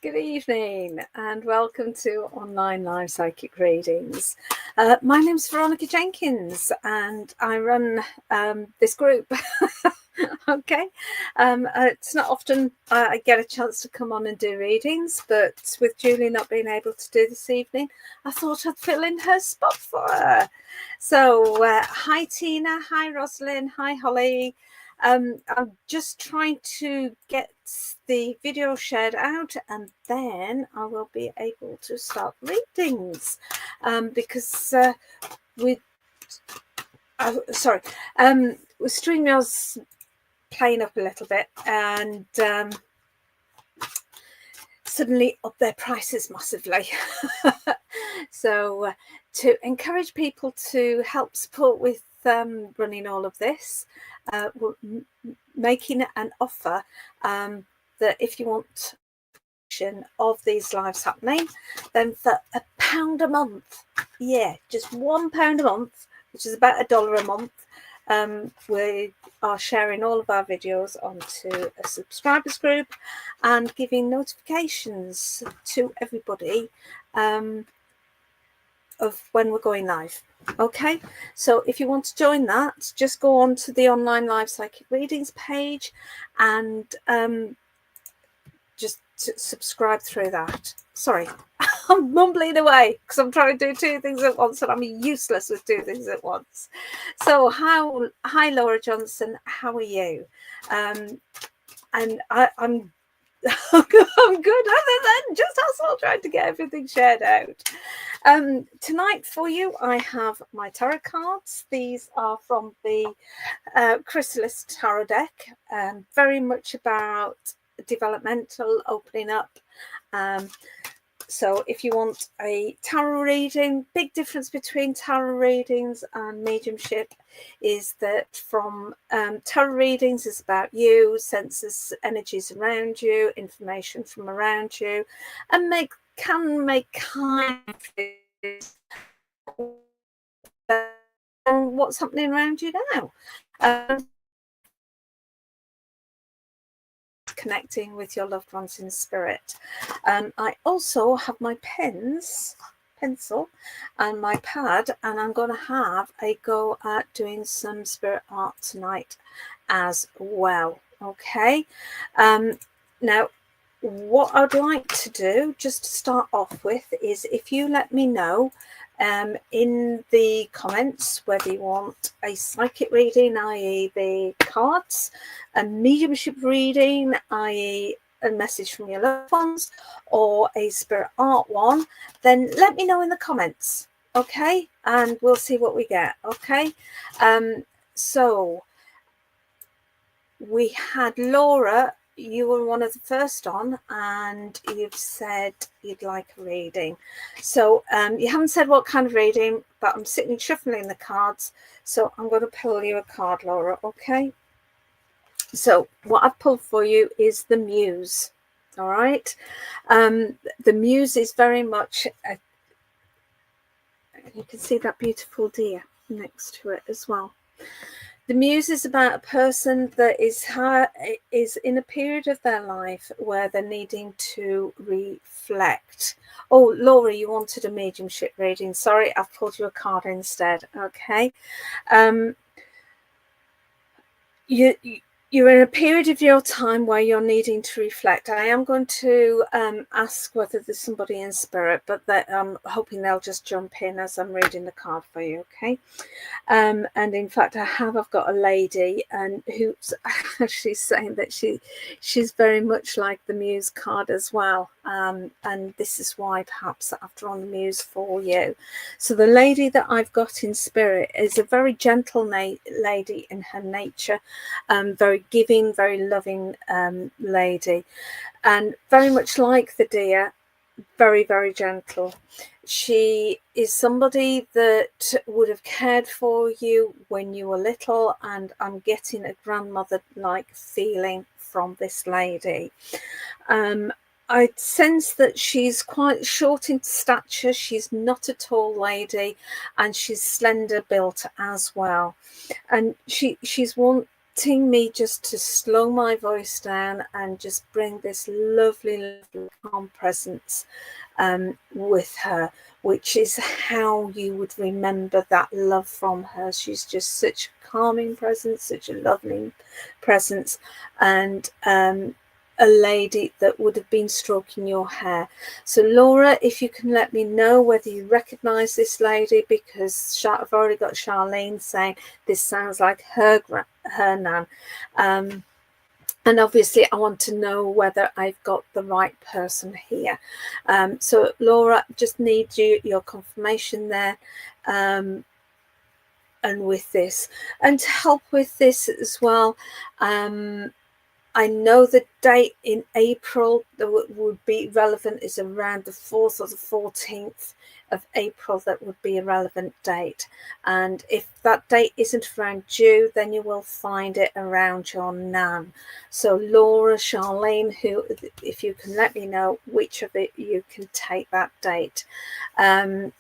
Good evening and welcome to Online Live Psychic Readings. My name's Veronica Jenkins and I run this group. Okay, it's not often I get a chance to come on and do readings, but with Julie not being able to do this evening, I thought I'd fill in her spot for her. So hi Tina, hi Rosalind, hi Holly. I'm just trying to get the video shared out and then I will be able to start readings because with StreamYard's playing up a little bit and suddenly up their prices massively. So to encourage people to help support with running all of this, we're making an offer that if you want of these lives happening, then for £1 a month, just £1 a month, which is about $1 a month, we are sharing all of our videos onto a subscribers group and giving notifications to everybody of when we're going live. Okay, so if you want to join that, just go on to the Online Live Psychic Readings page and just subscribe through that. Sorry, I'm mumbling away because I'm trying to do two things at once and I'm useless with two things at once. So hi Laura Johnson, how are you? And I'm I'm good other than just hustle trying to get everything shared out. Tonight for you I have my tarot cards. These are from the Chrysalis tarot deck, very much about developmental, opening up. So if you want a tarot reading, big difference between tarot readings and mediumship is that from tarot readings is about you, senses, energies around you, information from around you, and can make kind of what's happening around you now. Connecting with your loved ones in spirit. I also have my pencil and my pad, and I'm going to have a go at doing some spirit art tonight as well. Okay, now what I'd like to do just to start off with is if you let me know in the comments whether you want a psychic reading, i.e. the cards, a mediumship reading, i.e. a message from your loved ones, or a spirit art one, then let me know in the comments, okay, and we'll see what we get. Okay, so we had Laura, you were one of the first on and you've said you'd like a reading. So you haven't said what kind of reading, but I'm sitting shuffling the cards, so I'm going to pull you a card, Laura. Okay, so what I've pulled for you is the Muse. All right, the Muse is very much you can see that beautiful deer next to it as well. The muse is about a person that is in a period of their life where they're needing to reflect. Oh, Laura, you wanted a mediumship reading. Sorry, I've pulled you a card instead. Okay. You're in a period of your time where you're needing to reflect. I am going to ask whether there's somebody in spirit, but I'm hoping they'll just jump in as I'm reading the card for you, okay? And in fact, I've got a lady and who's actually saying that she's very much like the muse card as well. And this is why perhaps I've drawn the muse for you. So the lady that I've got in spirit is a very gentle lady in her nature, very giving, very loving lady, and very much like the deer, very, very gentle. She is somebody that would have cared for you when you were little, and I'm getting a grandmother-like feeling from this lady. I sense that she's quite short in stature. She's not a tall lady, and she's slender built as well. And she's wanting me just to slow my voice down and just bring this lovely, lovely calm presence with her, which is how you would remember that love from her. She's just such a calming presence, such a lovely presence, and a lady that would have been stroking your hair. So Laura, if you can let me know whether you recognize this lady, because I've already got Charlene saying this sounds like her nan. And obviously I want to know whether I've got the right person here. So Laura, just need your confirmation there. And with this, and to help with this as well, I know the date in April that would be relevant is around the 4th or the 14th of April. That would be a relevant date. And if that date isn't around you, then you will find it around your nan. So Laura, Charlene, who, if you can let me know which of it you can take that date. Right.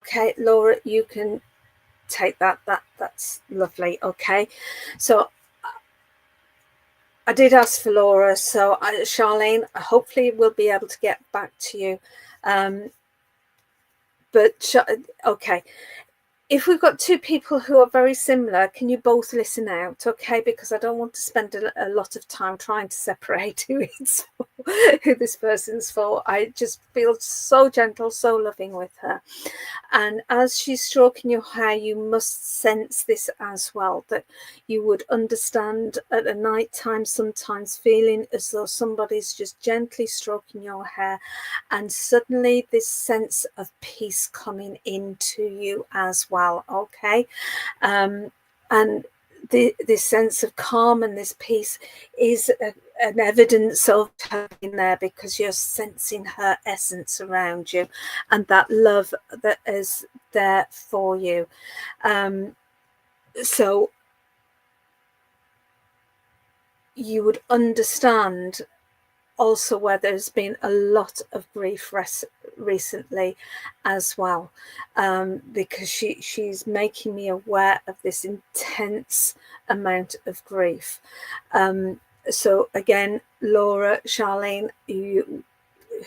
Okay, Laura, you can take that's lovely. Okay. So I did ask for Laura, so Charlene, hopefully we'll be able to get back to you. Okay, if we've got two people who are very similar, can you both listen out, okay? Because I don't want to spend a lot of time trying to separate who this person's for. I just feel so gentle, so loving with her. And as she's stroking your hair, you must sense this as well, that you would understand at a night time sometimes feeling as though somebody's just gently stroking your hair, and suddenly this sense of peace coming into you as well, okay? And this sense of calm and this peace is an evidence of her in there, because you're sensing her essence around you and that love that is there for you. So you would understand also where there's been a lot of grief recently as well, because she's making me aware of this intense amount of grief. So again, Laura, Charlene,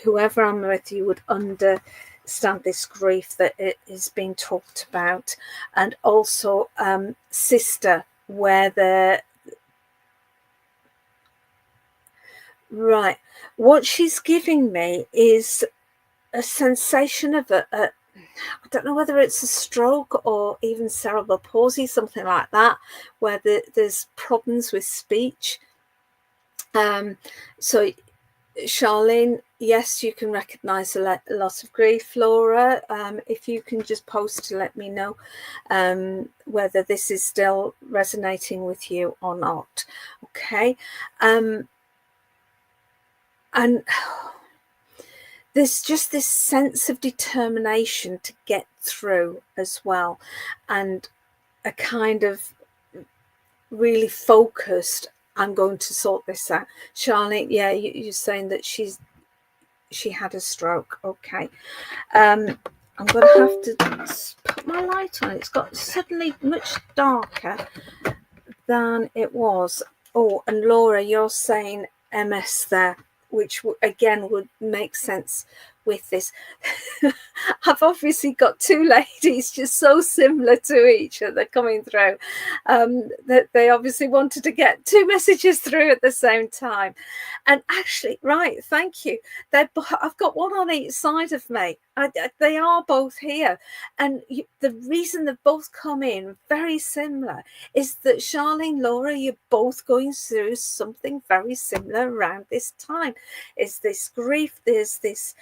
whoever I'm with, you would understand this grief that it is being talked about. And also sister, where the right, what she's giving me is a sensation of I don't know whether it's a stroke or even cerebral palsy, something like that, where there's problems with speech. So Charlene, yes, you can recognize a lot of grief. Laura, if you can just post to let me know whether this is still resonating with you or not. Okay. And there's just this sense of determination to get through as well, and a kind of really focused, I'm going to sort this out. Charlene, yeah, you're saying that she had a stroke. Okay. I'm going to have to put my light on. It's got suddenly much darker than it was. Oh, and Laura, you're saying MS there, which again would make sense with this. I've obviously got two ladies just so similar to each other coming through that they obviously wanted to get two messages through at the same time. And actually, right, thank you. I've got one on each side of me. They are both here. And the reason they've both come in very similar is that Charlene, Laura, you're both going through something very similar around this time. Is this grief? There's this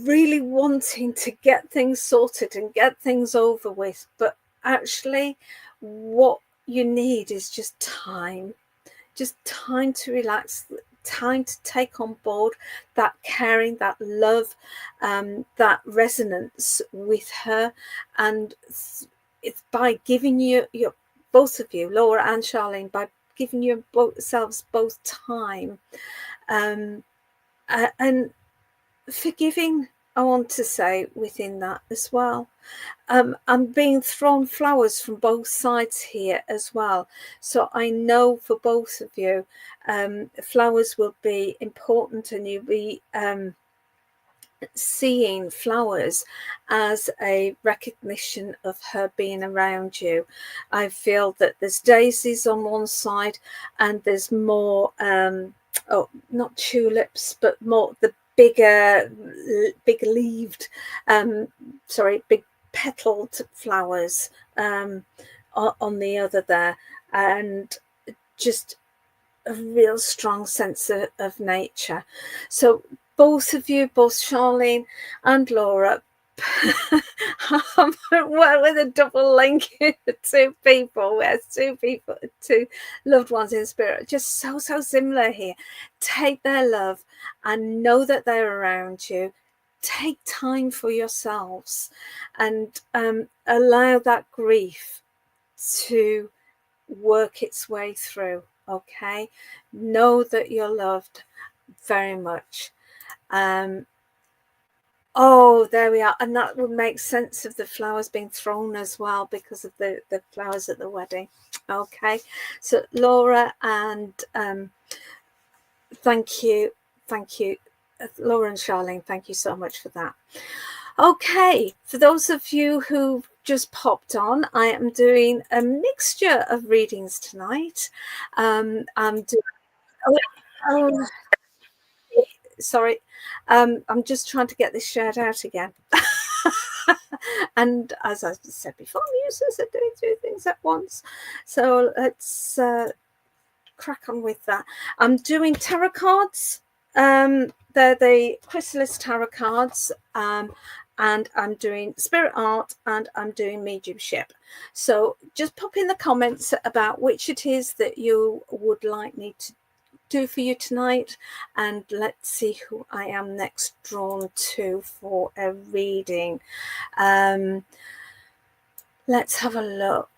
really wanting to get things sorted and get things over with, but actually what you need is just time to relax, time to take on board that caring, that love, that resonance with her. And it's by giving you both of you, Laura and Charlene, by giving yourselves both time and forgiving, I want to say, within that as well. I'm being thrown flowers from both sides here as well. So I know for both of you, flowers will be important, and you'll be seeing flowers as a recognition of her being around you. I feel that there's daisies on one side, and there's more, not tulips, but more the big leaved, big petaled flowers on the other there, and just a real strong sense of nature. So both of you, both Charlene and Laura, well, with a double link, two loved ones in spirit, just so similar here. Take their love and know that they're around you. Take time for yourselves and allow that grief to work its way through. Okay, know that you're loved very much. Oh, there we are. And that would make sense of the flowers being thrown as well, because of the flowers at the wedding. Okay, so Laura and thank you, Laura and Charlene, thank you so much for that. Okay, for those of you who just popped on, I am doing a mixture of readings tonight. I'm doing sorry, I'm just trying to get this shared out again. And as I said before, users are doing two things at once, so let's crack on with that. I'm doing tarot cards. They're the Chrysalis tarot cards, and I'm doing spirit art, and I'm doing mediumship. So just pop in the comments about which it is that you would like me to do for you tonight, and let's see who I am next drawn to for a reading. Let's have a look.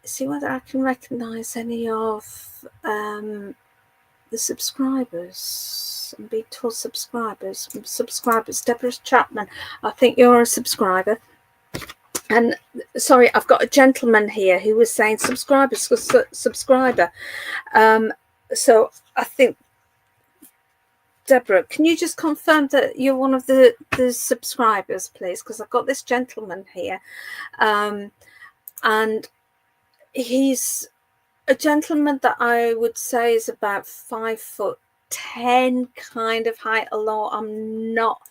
See whether I can recognize any of the subscribers. I'm being told subscribers. Deborah Chapman, I think you're a subscriber. And sorry, I've got a gentleman here who was saying subscriber. So I think, Deborah, can you just confirm that you're one of the subscribers, please? Because I've got this gentleman here, and he's a gentleman that I would say is about 5'10" kind of height, although I'm not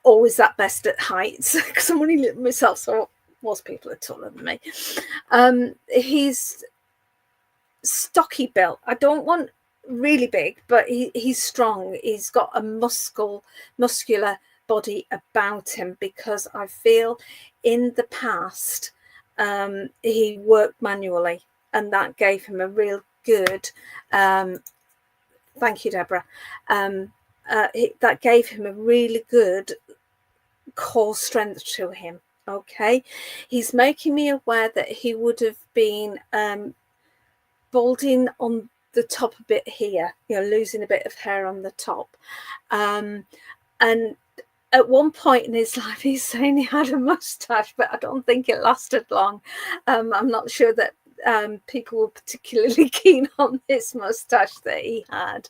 always that best at heights, because I'm only little myself, so most people are taller than me. He's stocky built. I don't want really big, but he's strong. He's got a muscular body about him, because I feel in the past he worked manually, and that gave him a real good thank you, Deborah. That gave him a really good core strength to him. Okay, he's making me aware that he would have been balding on the top a bit here, losing a bit of hair on the top. And at one point in his life, he's saying he had a mustache, but I don't think it lasted long. I'm not sure that people were particularly keen on this mustache that he had.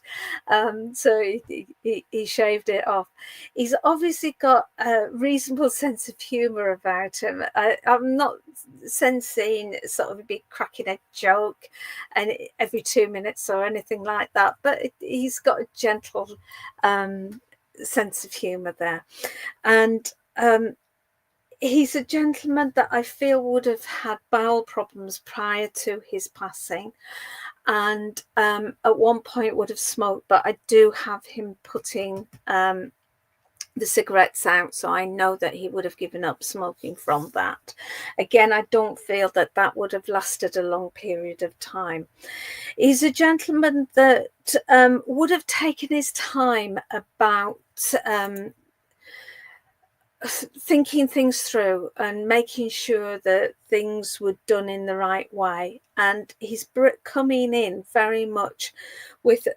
So he shaved it off. He's obviously got a reasonable sense of humour about him. I'm not sensing sort of a big cracking a joke and every 2 minutes or anything like that, but he's got a gentle sense of humour there. And he's a gentleman that I feel would have had bowel problems prior to his passing, and at one point would have smoked, but I do have him putting the cigarettes out, so I know that he would have given up smoking from that. Again, I don't feel that that would have lasted a long period of time. He's a gentleman that would have taken his time about thinking things through and making sure that things were done in the right way. And he's coming in very much with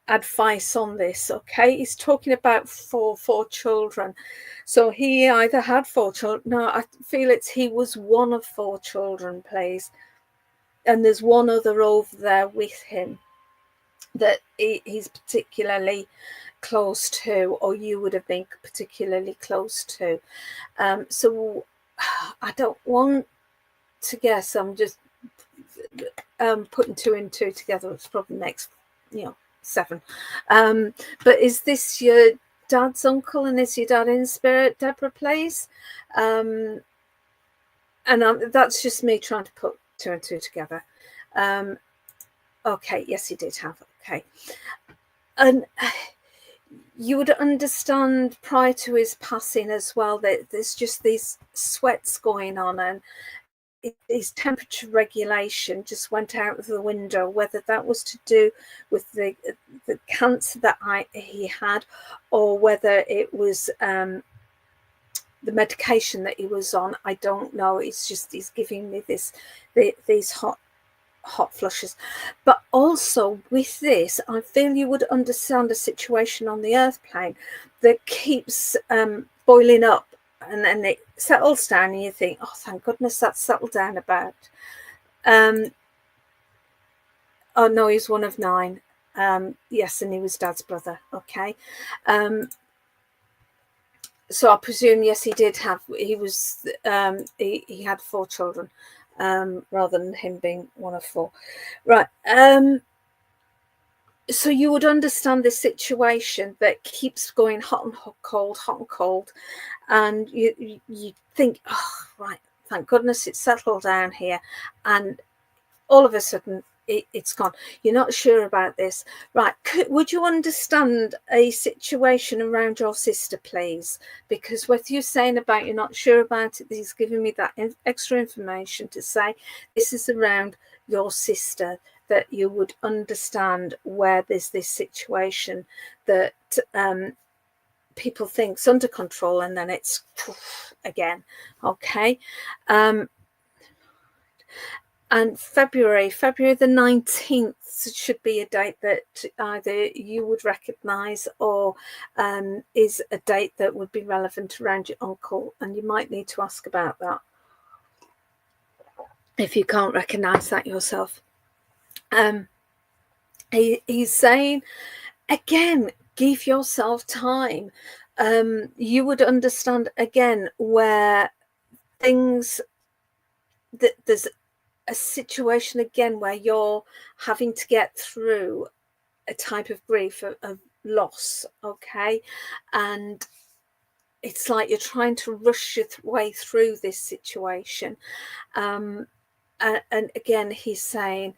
advice on this. Okay, he's talking about four children. So he either had 4 children. No, I feel he was one of 4 children, please. And there's one other over there with him that he's particularly close to, or you would have been particularly close to. So I don't want to guess. I'm just putting 2 and 2 together. It's probably next, 7. But is this your dad's uncle, and is your dad in spirit, Deborah, please? And that's just me trying to put 2 and 2 together. Okay, yes, he did have. Okay, and you would understand prior to his passing as well that there's just these sweats going on, and his temperature regulation just went out of the window, whether that was to do with the cancer that he had, or whether it was the medication that he was on. I don't know. It's just he's giving me these hot flushes. But also with this, I feel you would understand a situation on the earth plane that keeps boiling up, and then it settles down and you think, oh, thank goodness that's settled down about. Oh no, he's one of 9. Yes, and he was Dad's brother. Okay. So I presume, yes, he did have, he had 4 children. Rather than him being one of 4. Right. So you would understand this situation that keeps going hot and cold. And you think, oh, right, thank goodness it's settled down here. And all of a sudden, it's gone. You're not sure about this. Right. Would you understand a situation around your sister, please? Because what you're saying about you're not sure about it, he's giving me that extra information to say this is around your sister, that you would understand where there's this situation that people think's under control, and then it's again. Okay. And February the 19th should be a date that either you would recognise or is a date that would be relevant around your uncle, and you might need to ask about that if you can't recognise that yourself. He's saying, again, give yourself time. You would understand, again, where things, that there's a situation again where you're having to get through a type of grief, of loss, okay, and it's like you're trying to rush your way through this situation, and again he's saying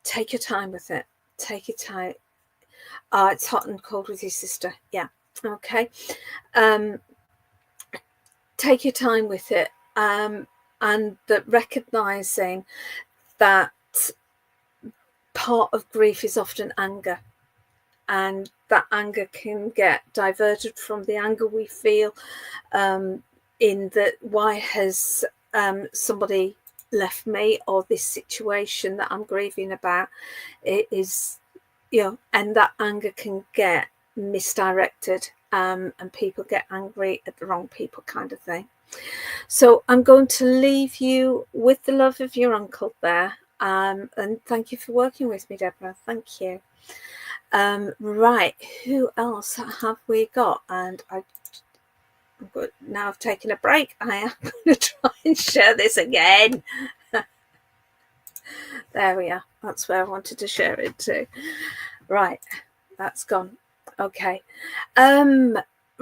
take your time with it, take your time. It's hot and cold with your sister, yeah, okay. Take your time with it, and that recognizing that part of grief is often anger, and that anger can get diverted from the anger we feel in that why has somebody left me, or this situation that I'm grieving about, it is, you know, and that anger can get misdirected, and people get angry at the wrong people, kind of thing. So I'm going to leave you with the love of your uncle there, and thank you for working with me, Deborah. Thank you. Right, who else have we got? And now I've taken a break. I am going to try and share this again. There we are. That's where I wanted to share it to. Right, that's gone. Okay.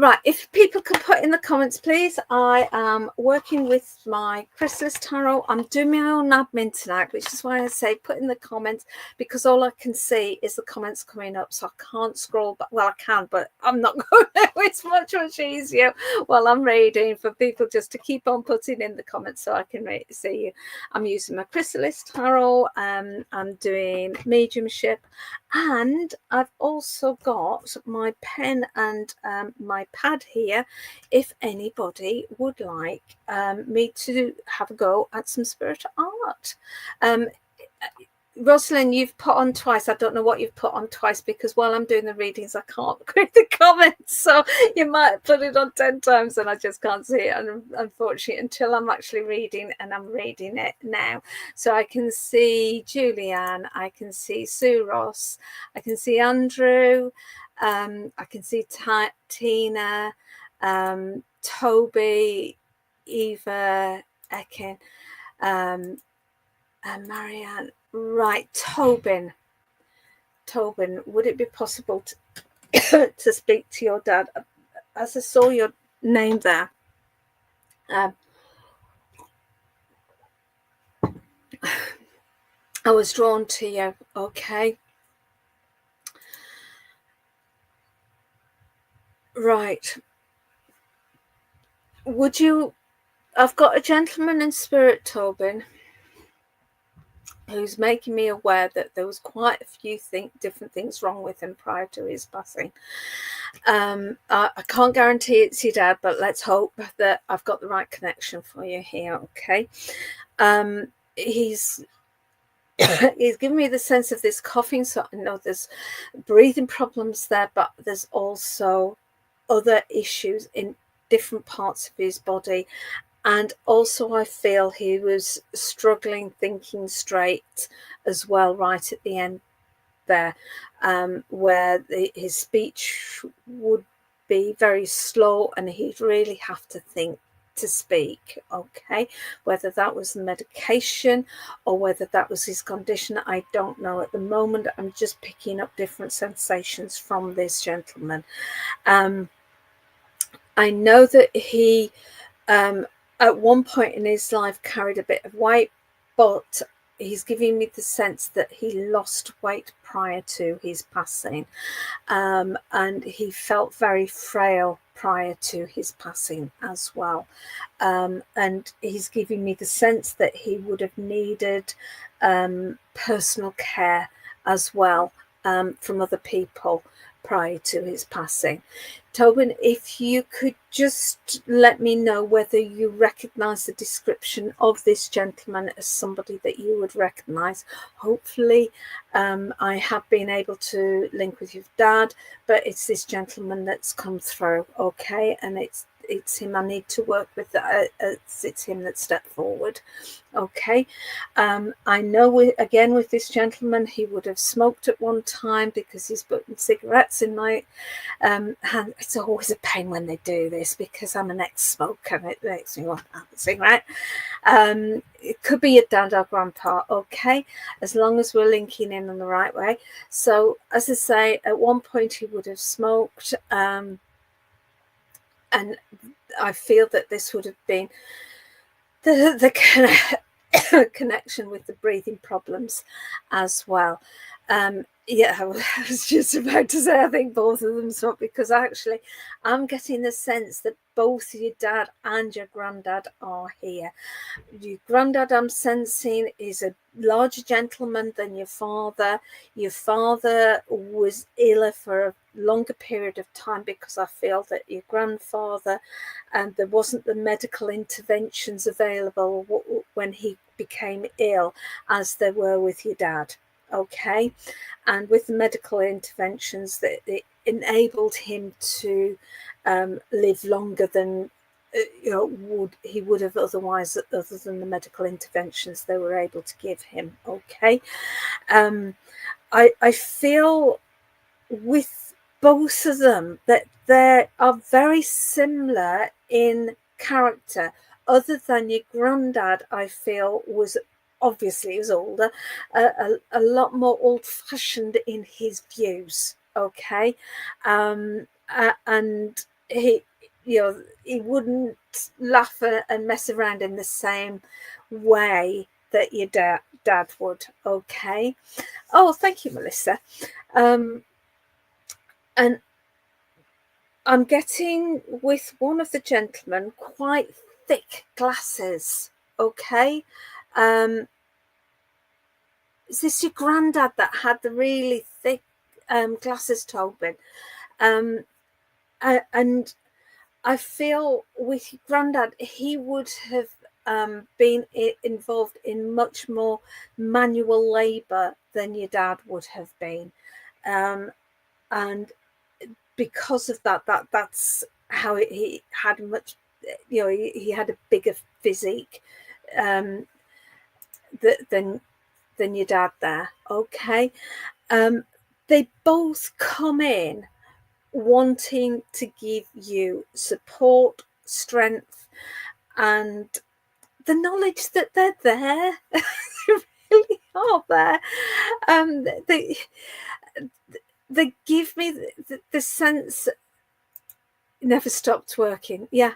Right, if people could put in the comments, please. I am working with my Chrysalis Tarot. I'm doing my own admin tonight, which is why I say put in the comments, because all I can see is the comments coming up, so I can't scroll back. Well, I can, but I'm not going to. It's much easier while I'm reading for people just to keep on putting in the comments so I can see you. I'm using my Chrysalis Tarot. I'm doing mediumship, and I've also got my pen and my pad here if anybody would like me to have a go at some spiritual art. Rosalind, you've put on twice. I don't know what you've put on twice, because while I'm doing the readings, I can't read the comments. So you might put it on 10 times and I just can't see it. And unfortunately, until I'm actually reading, and I'm reading it now. So I can see Julianne, I can see Sue Ross, I can see Andrew, I can see Tina, Toby, Eva, Ekin, and Marianne. Right, Tobin, would it be possible to to speak to your dad? As I saw your name there, I was drawn to you. Okay, right. Would you? I've got a gentleman in spirit, Tobin, who's making me aware that there was quite a few different things wrong with him prior to his passing. I can't guarantee it's your dad, but let's hope that I've got the right connection for you here. Okay. He's giving me the sense of this coughing, so I know there's breathing problems there, but there's also other issues in different parts of his body. And also I feel he was struggling thinking straight as well, right at the end there, where his speech would be very slow and he'd really have to think to speak. Okay, whether that was the medication or whether that was his condition, I don't know at the moment. I'm just picking up different sensations from this gentleman. I know that he at one point in his life carried a bit of weight, but he's giving me the sense that he lost weight prior to his passing, and he felt very frail prior to his passing as well, and he's giving me the sense that he would have needed personal care as well, from other people prior to his passing. Tobin, if you could just let me know whether you recognise the description of this gentleman as somebody that you would recognise. Hopefully, I have been able to link with your dad, but it's this gentleman that's come through, okay? And it's him I need to work with. It's him that stepped forward. Okay. I know again with this gentleman, he would have smoked at one time because he's putting cigarettes in my hand. It's always a pain when they do this because I'm an ex-smoker and it makes me want to have a cigarette. It could be your dad or grandpa, okay, as long as we're linking in the right way. So as I say, at one point he would have smoked, and I feel that this would have been the connection with the breathing problems as well. Yeah, I was just about to say I think both of them smoked, because actually I'm getting the sense that both your dad and your granddad are here. Your granddad, I'm sensing, is a larger gentleman than your father. Your father was ill for a longer period of time, because I feel that your grandfather, and there wasn't the medical interventions available when he became ill as there were with your dad. Okay, and with the medical interventions, that it enabled him to live longer than he would have otherwise, other than the medical interventions they were able to give him. Okay, I feel with both of them that they are very similar in character, other than your granddad, I feel, was obviously, he was older, a lot more old-fashioned in his views. Okay, and he, he wouldn't laugh and mess around in the same way that your dad would. Okay. Oh, thank you, Melissa. And I'm getting, with one of the gentlemen, quite thick glasses. Okay. Is this your granddad that had the really thick glasses, Tobin? And I feel with your granddad, he would have been involved in much more manual labour than your dad would have been. And because of that's how he had much, he had a bigger physique than your dad there. Okay. They both come in wanting to give you support, strength, and the knowledge that they're there. They really are there. They give me the sense never stopped working. Yeah.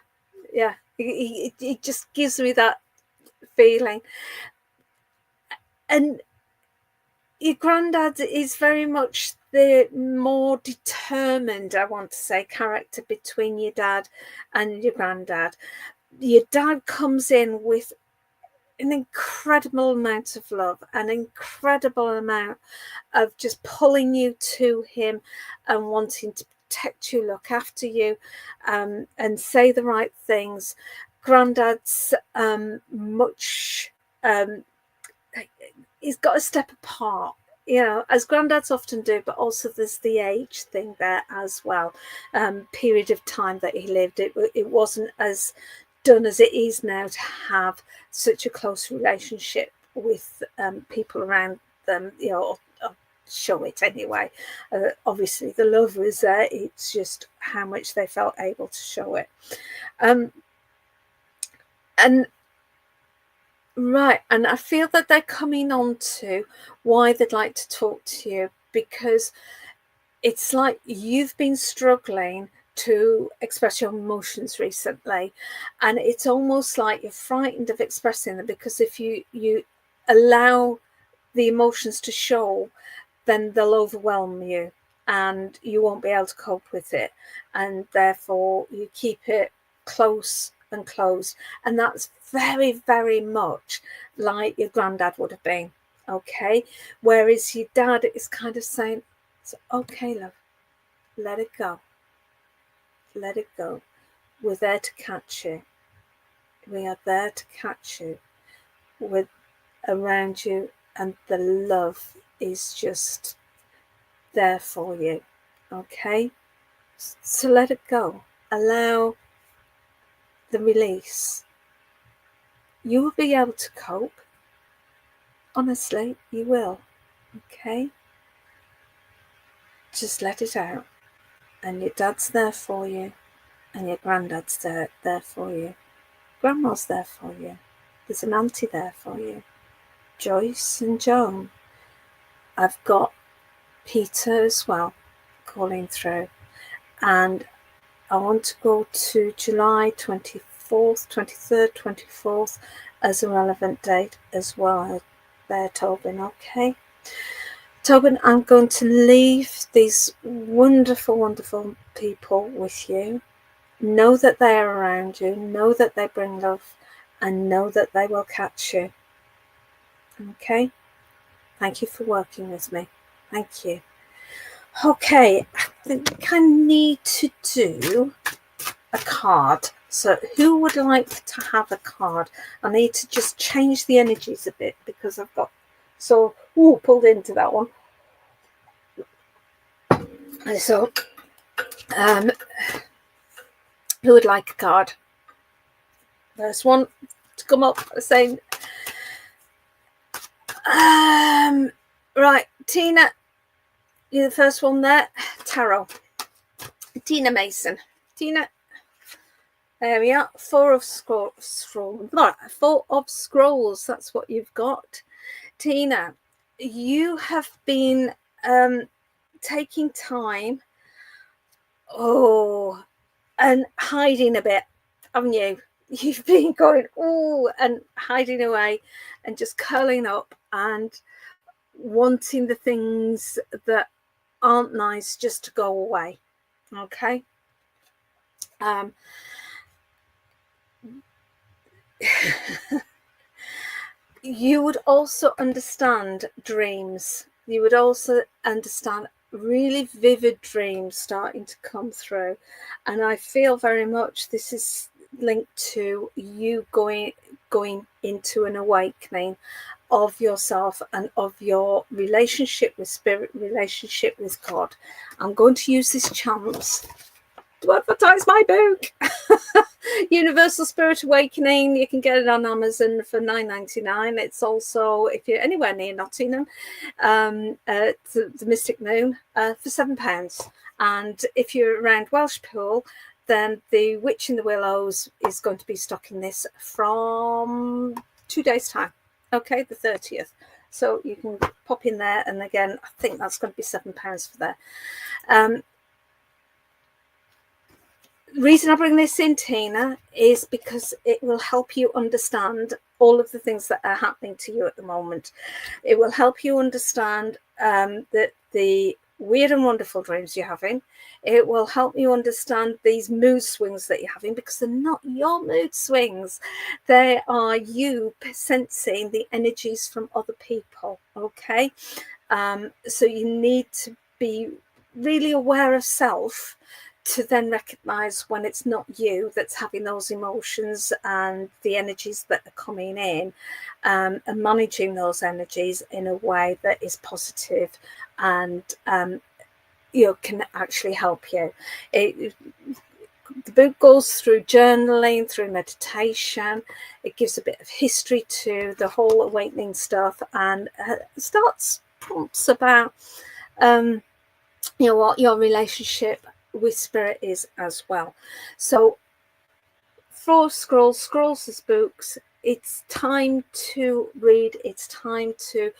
It just gives me that feeling. And your granddad is very much the more determined, I want to say, character between your dad and your granddad. Your dad comes in with an incredible amount of love, an incredible amount of just pulling you to him and wanting to protect you, look after you, and say the right things. Granddad's much, he's got a step apart, as granddads often do, but also there's the age thing there as well. Period of time that he lived, it wasn't as done as it is now to have such a close relationship with people around them, or show it anyway. Obviously the love was there, it's just how much they felt able to show it. And right, and I feel that they're coming on to why they'd like to talk to you, because it's like you've been struggling to express your emotions recently, and it's almost like you're frightened of expressing them, because if you allow the emotions to show, then they'll overwhelm you and you won't be able to cope with it, and therefore you keep it close and closed. And that's very, very much like your granddad would have been. Okay, whereas your dad is kind of saying, it's okay, love, let it go, let it go, we're there to catch you, we are there to catch you, we're around you, and the love is just there for you. Okay, so let it go, allow the release. You will be able to cope, honestly, you will. Okay, just let it out, and your dad's there for you, and your granddad's there for you, grandma's there for you, there's an auntie there for you, Joyce and Joan. I've got Peter as well calling through, and I want to go to July 24th, 23rd, 24th as a relevant date as well there, Tobin. Okay, Tobin, I'm going to leave these wonderful, wonderful people with you. Know that they are around you, know that they bring love, and know that they will catch you. Okay, thank you for working with me. Thank you. Okay, I think I need to do a card. So who would like to have a card? I need to just change the energies a bit because I've got pulled into that one. So who would like a card? First one to come up saying right, Tina, you're the first one there. Tarot. Tina Mason. Tina, there we are. Four of Scrolls. That's what you've got. Tina, you have been taking time and hiding a bit, haven't you? You've been going and hiding away and just curling up and wanting the things that aren't nice just to go away. Okay. You would also understand dreams. You would also understand really vivid dreams starting to come through. And I feel very much this is linked to you going into an awakening of yourself and of your relationship with spirit, relationship with God. I'm going to use this chance to advertise my book. Universal Spirit Awakening. You can get it on Amazon for $9.99. It's also, if you're anywhere near Nottingham, the Mystic Moon for £7. And if you're around Welshpool, then the Witch in the Willows is going to be stocking this from 2 days' time. Okay, the 30th. So you can pop in there, and again, I think that's going to be £7 for there. The reason I bring this in, Tina, is because it will help you understand all of the things that are happening to you at the moment. It will help you understand that the weird and wonderful dreams you're having. It will help you understand these mood swings that you're having, because they're not your mood swings. They are you sensing the energies from other people, okay? So you need to be really aware of self to then recognize when it's not you that's having those emotions and the energies that are coming in, and managing those energies in a way that is positive and can actually help you. The book goes through journaling, through meditation. It gives a bit of history to the whole awakening stuff, and starts prompts about what your relationship with spirit is as well. So for Scrolls is books. It's time to read. It's time to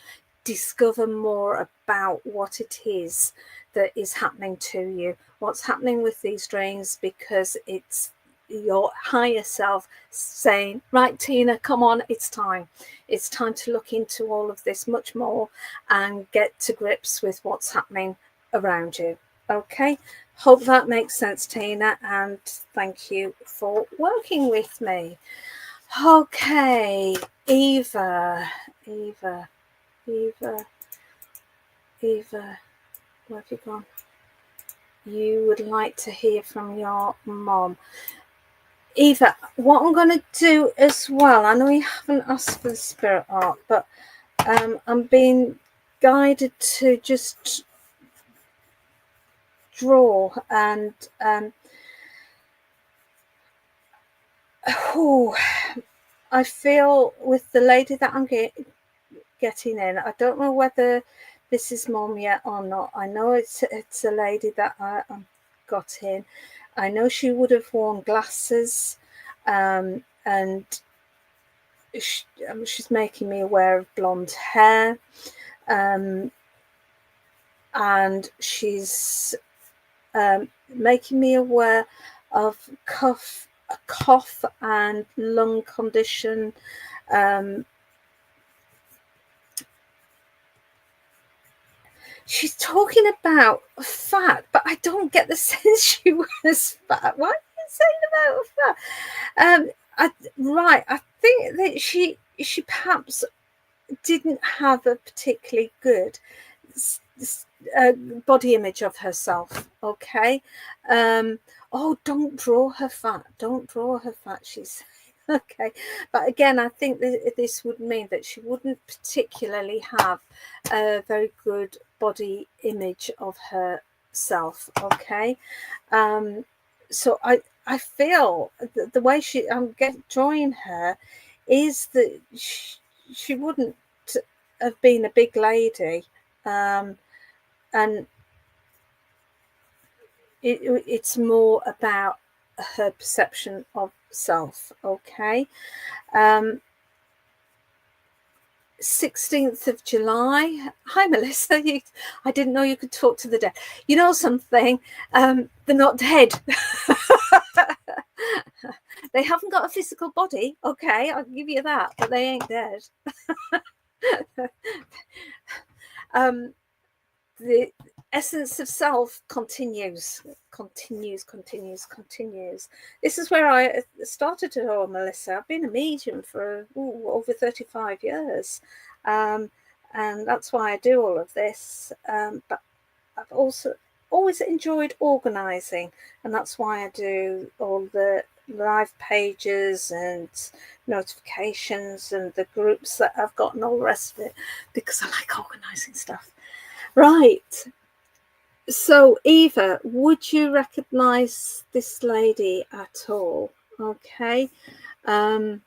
discover more about what it is that is happening to you, what's happening with these dreams, because it's your higher self saying, right, Tina, come on, it's time to look into all of this much more and get to grips with what's happening around you. Okay, hope that makes sense, Tina, and thank you for working with me. Okay, Eva, where have you gone? You would like to hear from your mom. Eva, what I'm going to do as well, I know you haven't asked for the spirit art, but I'm being guided to just draw, and I feel with the lady that I'm getting in, I don't know whether this is mom yet or not. I know it's a lady that I got in. I know she would have worn glasses, and she's making me aware of blonde hair, and she's making me aware of cough and lung condition. She's talking about fat, but I don't get the sense she was fat. Why are you saying about fat? I think that she perhaps didn't have a particularly good body image of herself. Okay. Oh, don't draw her fat. Don't draw her fat, she's okay. But again, I think that this would mean that she wouldn't particularly have a very good body image of herself. Okay. So I feel the way I'm drawing her is that she wouldn't have been a big lady, and it's more about her perception of self. Okay. 16th of July. Hi, Melissa. I didn't know you could talk to the dead. You know something? They're not dead. They haven't got a physical body. Okay, I'll give you that, but they ain't dead. The essence of self continues. This is where I started to know Melissa. I've been a medium for over 35 years, and that's why I do all of this. But I've also always enjoyed organising, and that's why I do all the live pages and notifications and the groups that I've got and all the rest of it, because I like organising stuff. Right. So, Eva, would you recognise this lady at all? Okay. Right,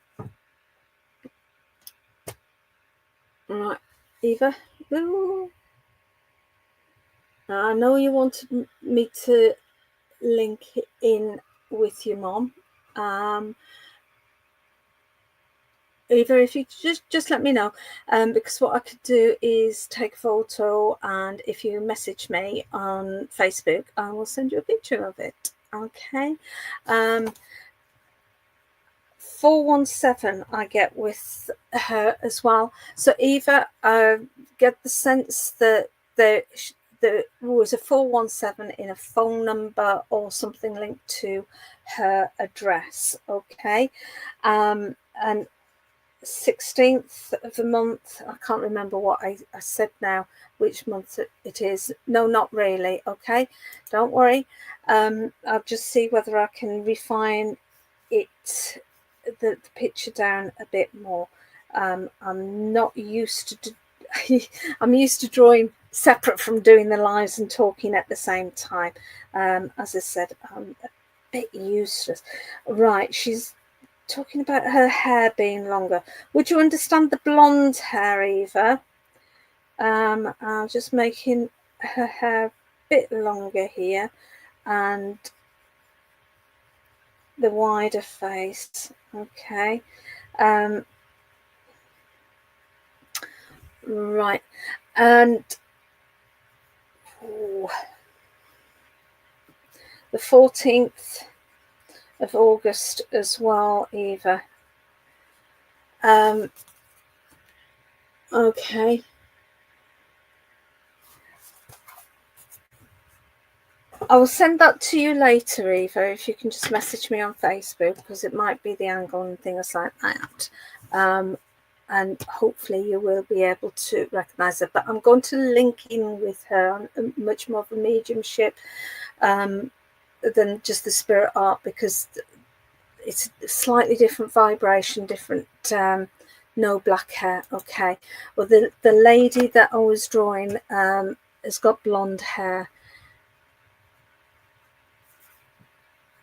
Eva. Ooh. I know you wanted me to link in with your mom. Eva, if you just let me know, because what I could do is take a photo, and if you message me on Facebook, I will send you a picture of it. Okay. 417 I get with her as well. So Eva, I get the sense that there was a 417 in a phone number or something linked to her address. Okay. And 16th of the month, I can't remember what I said now, which month it is. No, not really. Okay, don't worry. I'll just see whether I can refine it, the picture down a bit more. I'm not used to I'm used to drawing separate from doing the lives and talking at the same time. As I said, I'm a bit useless. Right, she's talking about her hair being longer. Would you understand the blonde hair, Eva? I'm just making her hair a bit longer here, and the wider face. Okay. Right. And the 14th of August as well, Eva. Okay. I will send that to you later, Eva, if you can just message me on Facebook, because it might be the angle and things like that. And hopefully you will be able to recognise her. But I'm going to link in with her on much more of a mediumship than just the spirit art, because it's a slightly different vibration, different, no black hair. Okay. Well, the lady that I was drawing has got blonde hair.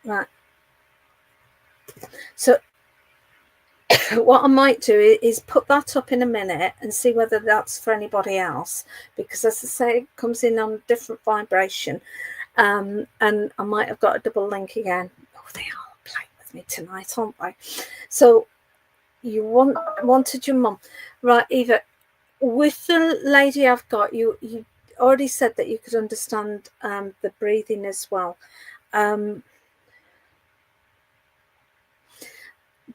Right. So what I might do is put that up in a minute and see whether that's for anybody else, because as I say, it comes in on a different vibration, and I might have got a double link again. Oh, they are playing with me tonight, aren't they? So you wanted your mum, right, Eva? With the lady I've got, you already said that you could understand the breathing as well.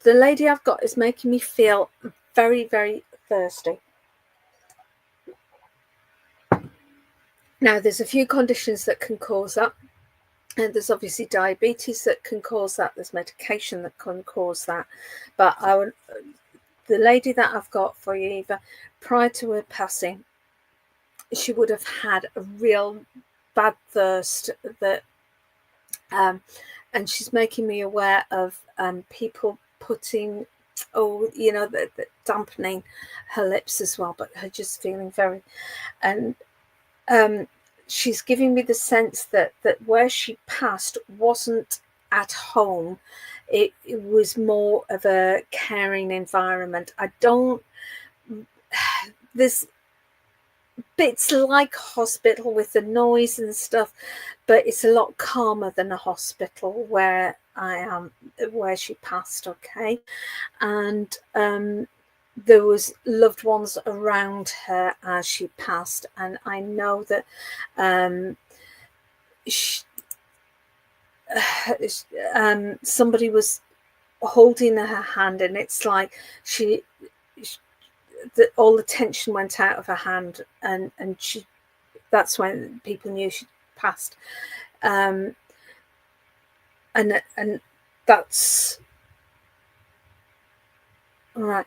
The lady I've got is making me feel very, very thirsty. Now, there's a few conditions that can cause that. And there's obviously diabetes that can cause that. There's medication that can cause that. But the lady that I've got for you, Eva, prior to her passing, she would have had a real bad thirst that and she's making me aware of people putting the dampening her lips as well, but her just feeling very, and she's giving me the sense that where she passed wasn't at home. It was more of a caring environment. There's bits like hospital with the noise and stuff, but it's a lot calmer than a hospital where I am, where she passed. Okay. And there was loved ones around her as she passed, and I know that somebody was holding her hand, and it's like all the tension went out of her hand, and that's when people knew she passed. And that's right.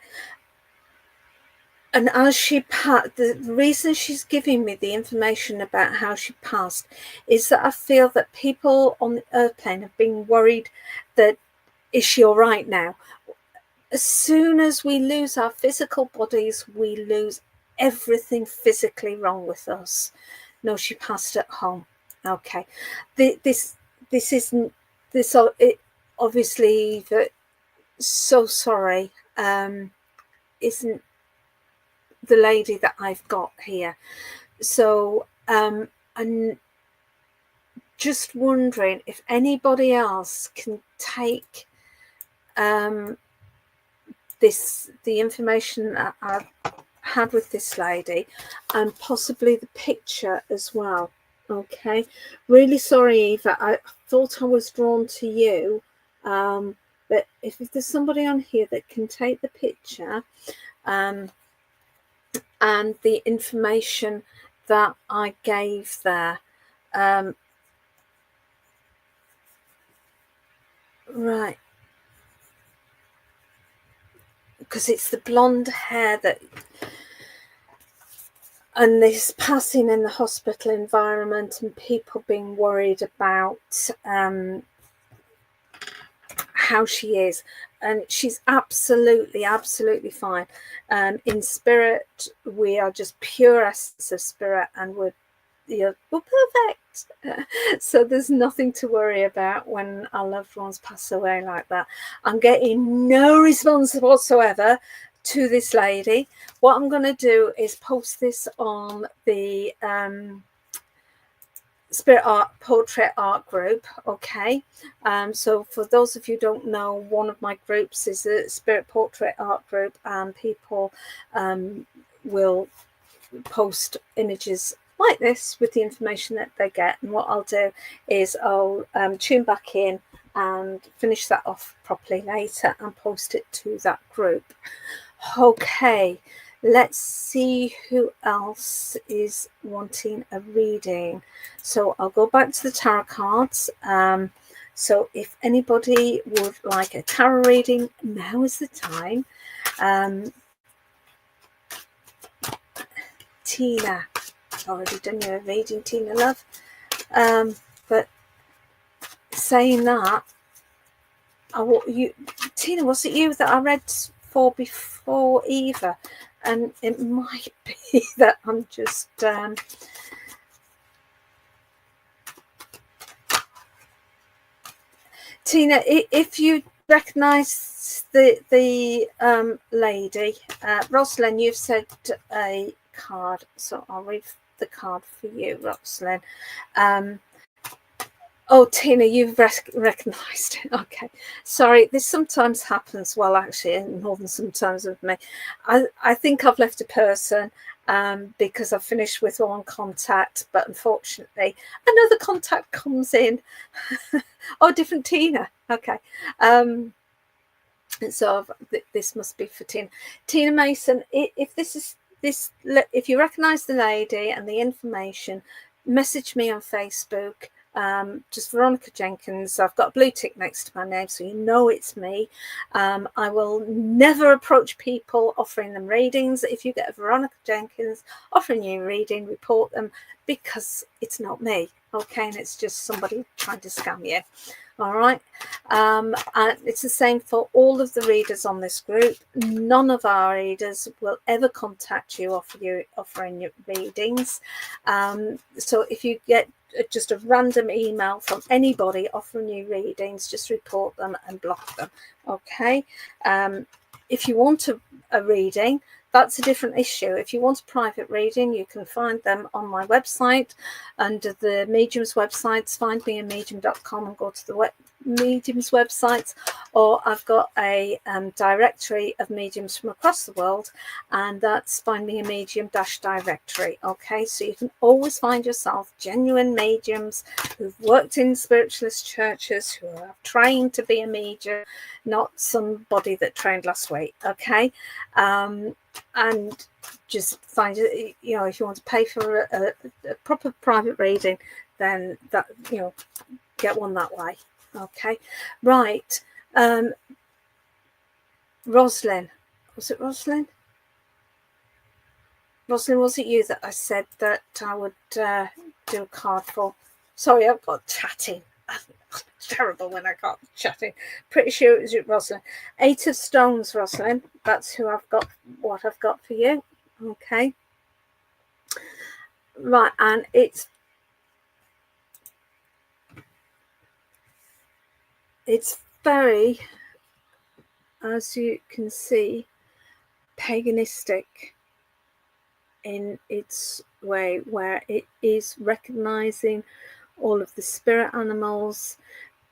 And as she passed, the reason she's giving me the information about how she passed is that I feel that people on the airplane have been worried that, is she all right now? As soon as we lose our physical bodies, we lose everything physically wrong with us. No, she passed at home. Okay. This isn't, this, it obviously, so sorry, isn't the lady that I've got here. So I'm just wondering if anybody else can take the information that I've had with this lady, and possibly the picture as well. Okay, really sorry, Eva, I thought I was drawn to you, but if there's somebody on here that can take the picture and the information that I gave there. Right. Because it's the blonde hair that, and this passing in the hospital environment and people being worried about how she is. And she's absolutely fine. In spirit, we are just pure essence of spirit, and we're perfect. So there's nothing to worry about when our loved ones pass away like that. I'm getting no response whatsoever to this lady. What I'm going to do is post this on the Spirit Art Portrait Art group. Okay, so for those of you who don't know, one of my groups is a Spirit Portrait Art group, and people will post images like this with the information that they get. And what I'll do is I'll tune back in and finish that off properly later and post it to that group. Okay, let's see who else is wanting a reading. So I'll go back to the tarot cards. So if anybody would like a tarot reading, now is the time. Tina, already done your reading, Tina love. But saying that, Tina, was it you that I read for before Eva? And it might be that I'm just Tina, if you recognise the lady, Rosalind, you've said a card, so I'll read the card for you, Rosalind. Oh, Tina, you've recognised it. Okay, sorry, this sometimes happens. Well, actually, more than sometimes with me. I think I've left a person because I've finished with one contact, but unfortunately, another contact comes in. Oh, different Tina. Okay. So this must be for Tina. Tina Mason, if you recognise the lady and the information, message me on Facebook. just Veronica Jenkins. I've got a blue tick next to my name, so you know it's me. I will never approach people offering them readings. If you get a Veronica Jenkins offering you a reading, report them, because it's not me, okay? And it's just somebody trying to scam you. All right. And it's the same for all of the readers on this group. None of our readers will ever contact you offering you readings. So if you get just a random email from anybody offering you readings, just report them and block them. Okay. If you want a reading, that's a different issue. If you want a private reading, you can find them on my website under the mediums websites. Find me at medium.com and go to the mediums websites, or I've got a directory of mediums from across the world, and that's find me a medium directory. Okay, so you can always find yourself genuine mediums who've worked in spiritualist churches, who are trained to be a medium, not somebody that trained last week. Okay. And just find, if you want to pay for a proper private reading, then that, get one that way. Okay, right. Rosalind, was it Rosalind? Rosalind, was it you that I said that I would do a card for? Sorry, I've got chatting. It's terrible when I got chatting. Pretty sure it was Rosalind. 8 of Stones, Rosalind. That's who I've got, what I've got for you. Okay. Right, and it's very, as you can see, paganistic in its way, where it is recognizing all of the spirit animals.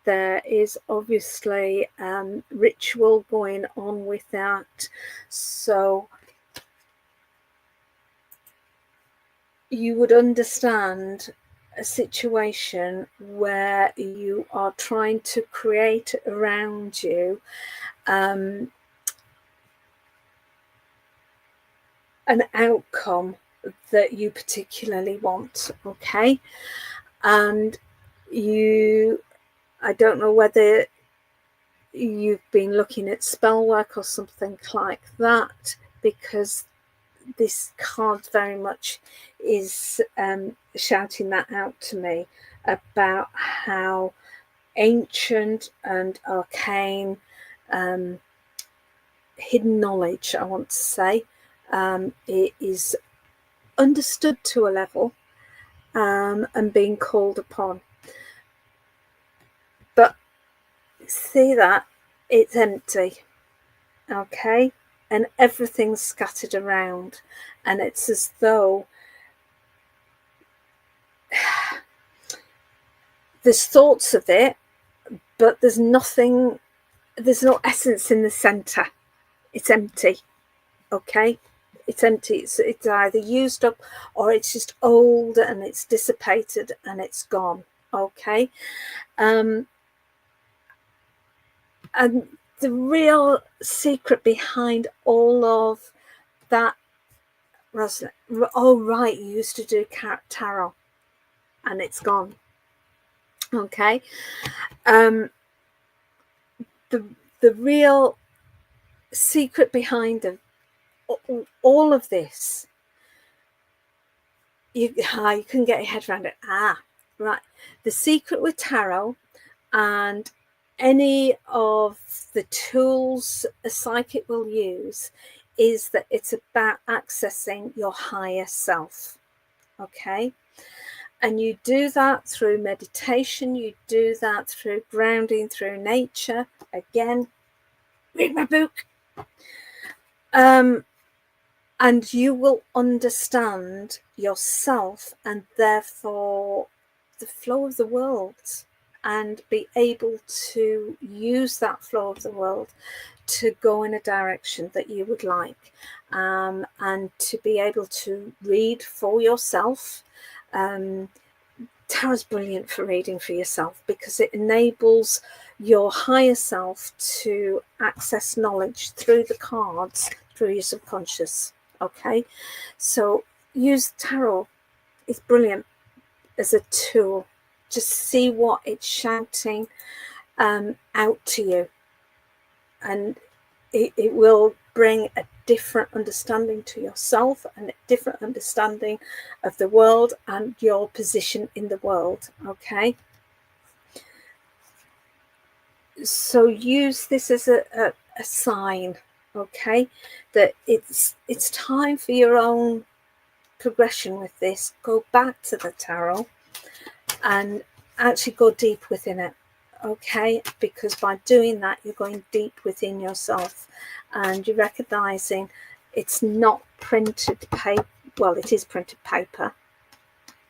There is obviously ritual going on with that. So you would understand a situation where you are trying to create around you an outcome that you particularly want. Okay. And I don't know whether you've been looking at spell work or something like that, because this card very much is shouting that out to me about how ancient and arcane hidden knowledge, I want to say, it is understood to a level and being called upon. But see that it's empty, okay, and everything's scattered around, and it's as though there's thoughts of it, but there's no essence in the center. It's empty. Okay, it's empty. It's either used up or it's just old and it's dissipated and it's gone. Okay. And the real secret behind all of that, Rosalind, oh right, you used to do tarot and it's gone. Okay. The real secret behind all of this, you can get your head around it. Right. The secret with tarot and any of the tools a psychic will use is that it's about accessing your higher self. Okay. And you do that through meditation. You do that through grounding, through nature. Again, read my book. And you will understand yourself and therefore the flow of the world, and be able to use that flow of the world to go in a direction that you would like, and to be able to read for yourself. Tarot's brilliant for reading for yourself because it enables your higher self to access knowledge through the cards, through your subconscious. Okay, so use tarot. It's brilliant as a tool. just see what it's shouting out to you, and it will bring a different understanding to yourself and a different understanding of the world and your position in the world. Okay, so use this as a sign, okay, that it's time for your own progression with this. Go back to the tarot and actually go deep within it, okay, because by doing that you're going deep within yourself and you're recognizing it's not printed paper. Well, it is printed paper,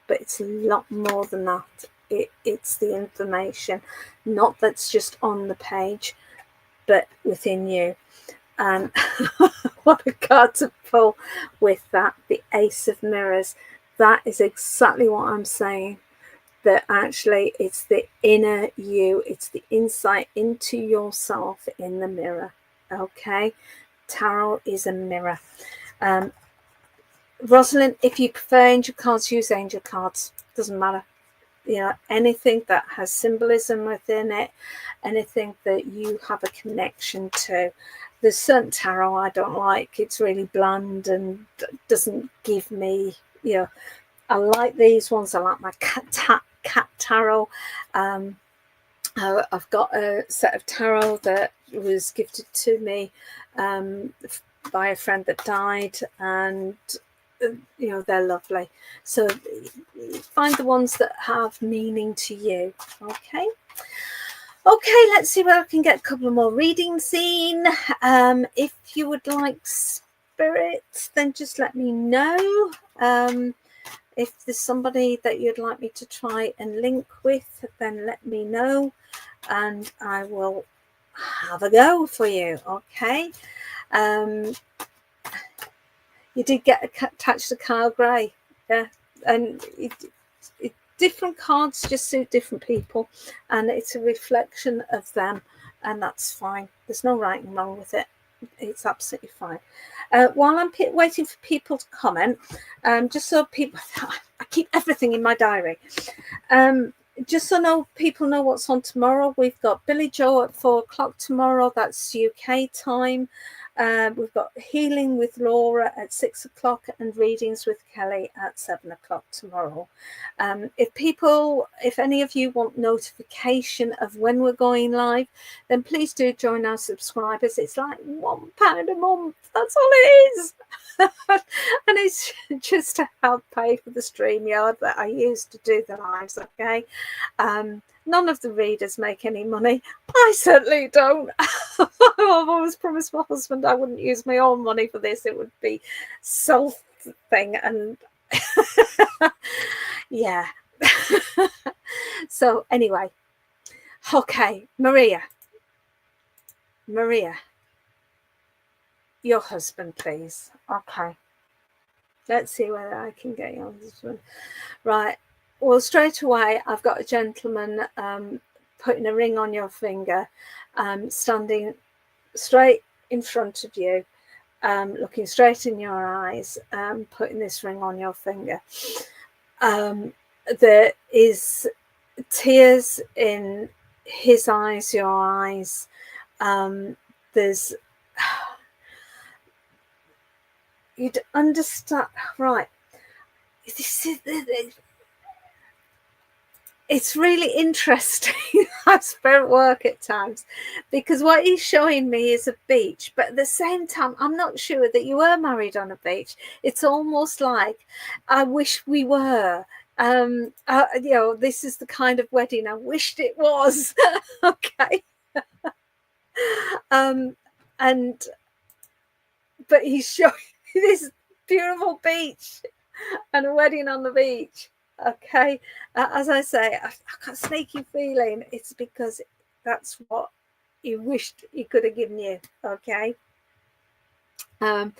but it's a lot more than that. It's the information, not that's just on the page, but within you. And what a card to pull with that, the Ace of Mirrors. That is exactly what I'm saying, that actually it's the inner you, it's the insight into yourself in the mirror. Okay, tarot is a mirror. Rosalind, if you prefer angel cards, use angel cards, doesn't matter. You know, anything that has symbolism within it, anything that you have a connection to. There's certain tarot I don't like. It's really bland and doesn't give me, you know, I like these ones. I like my cat tarot. I've got a set of tarot that was gifted to me by a friend that died, and you know, they're lovely. So find the ones that have meaning to you. Okay, let's see where I can get a couple of more readings in. If you would like spirit, then just let me know. If there's somebody that you'd like me to try and link with, then let me know and I will have a go for you. Okay, you did get attached to Carl Gray, yeah, and different cards just suit different people, and it's a reflection of them, and that's fine. There's no right and wrong with it. It's absolutely fine. While I'm waiting for people to comment, just so people, I keep everything in my diary. Just so people know what's on tomorrow. We've got Billy Joe at 4 o'clock tomorrow. That's UK time. We've got Healing with Laura at 6 o'clock and Readings with Kelly at 7 o'clock tomorrow. If any of you want notification of when we're going live, then please do join our subscribers. It's like £1 a month. That's all it is. And it's just to help pay for the StreamYard that I use to do the lives, okay? None of the readers make any money. I certainly don't. I've always promised my husband I wouldn't use my own money for this. It would be self thing, and yeah. So anyway, okay, Maria, your husband, please. Okay, let's see whether I can get your husband. Right, well, straight away I've got a gentleman putting a ring on your finger, standing straight in front of you, looking straight in your eyes, putting this ring on your finger. There is tears in his eyes, your eyes. There's, you'd understand, right? This is, it's really interesting how spirit work at times, because what he's showing me is a beach, but at the same time I'm not sure that you were married on a beach. It's almost like I wish we were. You know, this is the kind of wedding I wished it was. Okay. But he's showing this beautiful beach and a wedding on the beach. Okay, as I say, I've got a sneaky feeling it's because that's what he wished he could have given you. Okay. All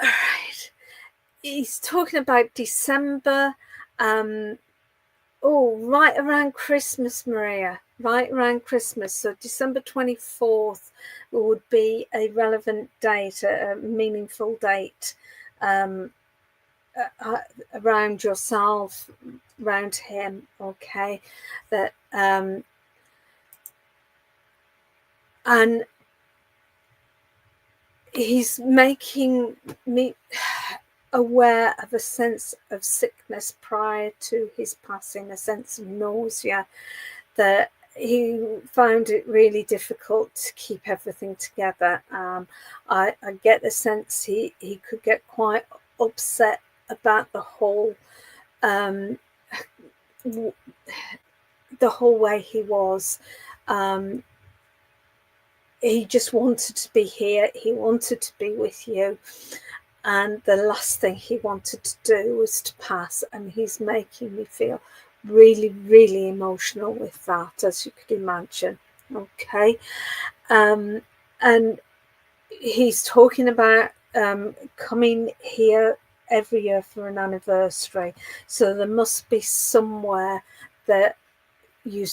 right. He's talking about December. Right around Christmas, Maria. Right around Christmas. So December 24th would be a relevant date, a meaningful date. Around yourself, round him, okay, that and he's making me aware of a sense of sickness prior to his passing, a sense of nausea, that he found it really difficult to keep everything together. I get the sense he could get quite upset about the whole way he was. He just wanted to be here. He wanted to be with you. And the last thing he wanted to do was to pass. And he's making me feel really, really emotional with that, as you could imagine. Okay. And he's talking about coming here every year for an anniversary. So there must be somewhere that you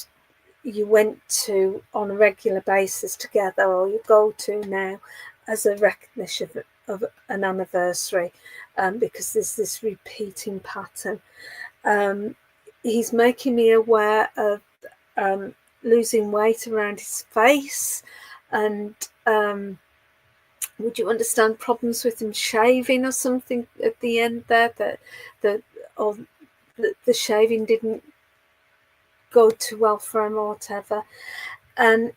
went to on a regular basis together, or you go to now as a recognition of an anniversary, because there's this repeating pattern. He's making me aware of losing weight around his face, and would you understand problems with him shaving or something at the end there, that the shaving didn't go too well for him or whatever. And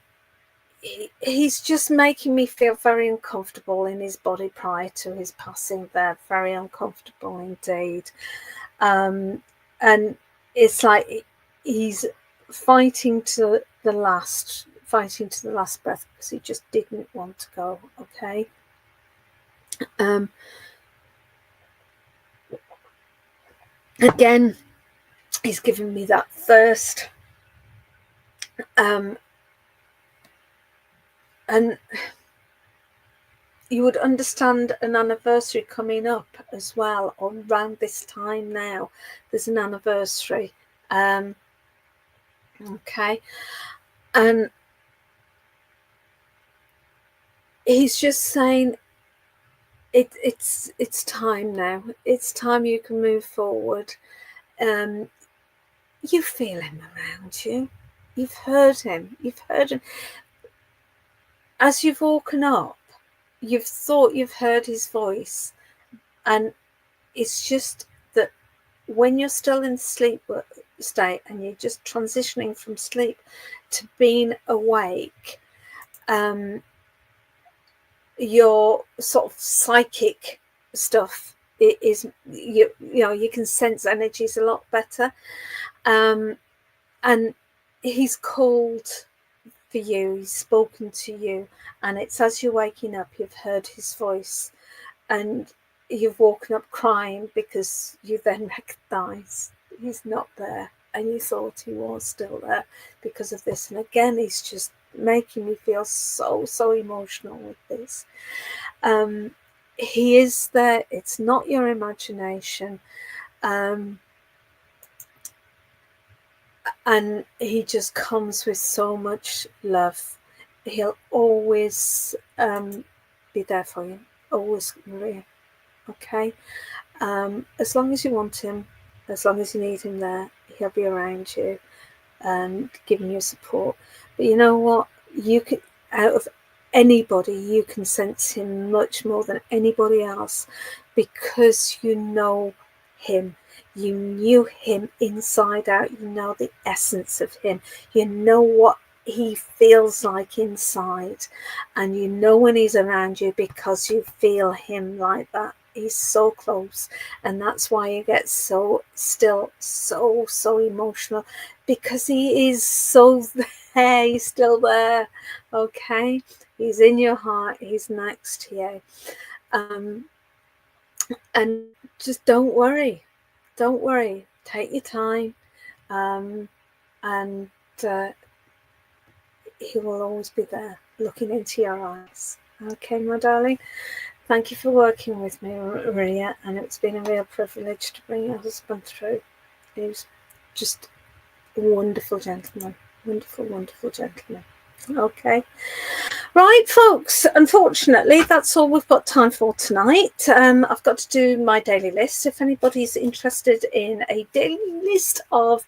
he's just making me feel very uncomfortable in his body prior to his passing there, very uncomfortable indeed. And it's like he's fighting to the last breath, because he just didn't want to go. Okay. Again, he's giving me that thirst. And you would understand an anniversary coming up as well, or around this time now. There's an anniversary. Okay. And he's just saying it's time now. It's time you can move forward. You feel him around you. You've heard him. As you've woken up, you've thought you've heard his voice, and it's just that when you're still in sleep state and you're just transitioning from sleep to being awake, your sort of psychic stuff is you know, you can sense energies a lot better, and he's called for you, he's spoken to you, and it's as you're waking up, you've heard his voice, and you've woken up crying because you then recognize he's not there, and you thought he was still there because of this. And again, he's just making me feel so emotional with this. He is there. It's not your imagination. And he just comes with so much love. He'll always be there for you. Always, Maria. Okay? As long as you want him, as long as you need him there, he'll be around you and giving you support. But you know what? You can, out of anybody, you can sense him much more than anybody else, because you know him. You knew him inside out. You know the essence of him. You know what he feels like inside, and you know when he's around you because you feel him like that. He's so close, and that's why you get so emotional, because he is so there. He's still there. Okay, he's in your heart. He's next to you, and just don't worry. Take your time, and he will always be there, looking into your eyes. Okay, my darling. Thank you for working with me, Maria, and it's been a real privilege to bring your husband through. He was just a wonderful gentleman. Wonderful gentleman. Okay. Right, folks, unfortunately, that's all we've got time for tonight. I've got to do my daily list. If anybody's interested in a daily list of,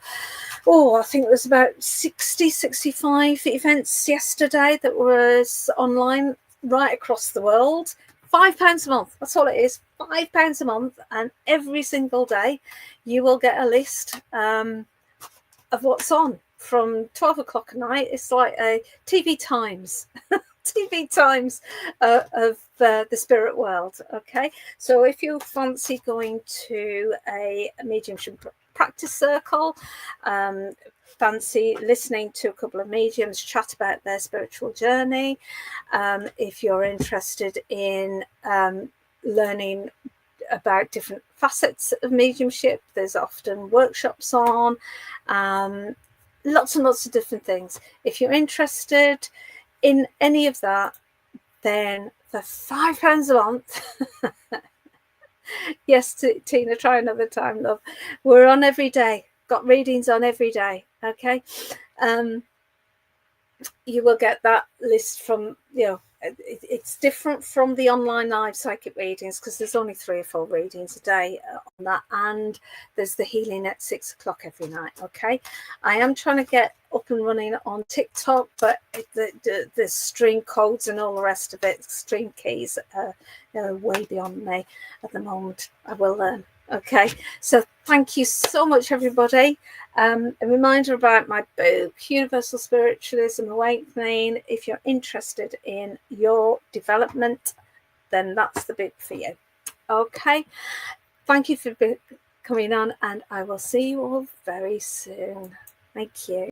I think it was about 65 events yesterday that was online right across the world. £5 a month, that's all it is, £5 a month, and every single day you will get a list of what's on from 12 o'clock at night. It's like a TV Times of the spirit world. Okay, so if you fancy going to a mediumship practice circle, fancy listening to a couple of mediums chat about their spiritual journey, if you're interested in learning about different facets of mediumship, there's often workshops on, lots and lots of different things. If you're interested in any of that, then for £5 a month, yes, Tina, try another time, love. We're on every day, got readings on every day. Okay, you will get that list from, it's different from the online live psychic readings because there's only 3 or 4 readings a day on that, and there's the healing at 6 o'clock every night. Okay, I am trying to get up and running on TikTok, but the stream codes and all the rest of it, stream keys, are way beyond me at the moment. I will learn. Okay, so thank you so much, everybody. A reminder about my book, Universal Spiritualism Awakening. If you're interested in your development, then that's the book for you. Okay, thank you for coming on, and I will see you all very soon. Thank you.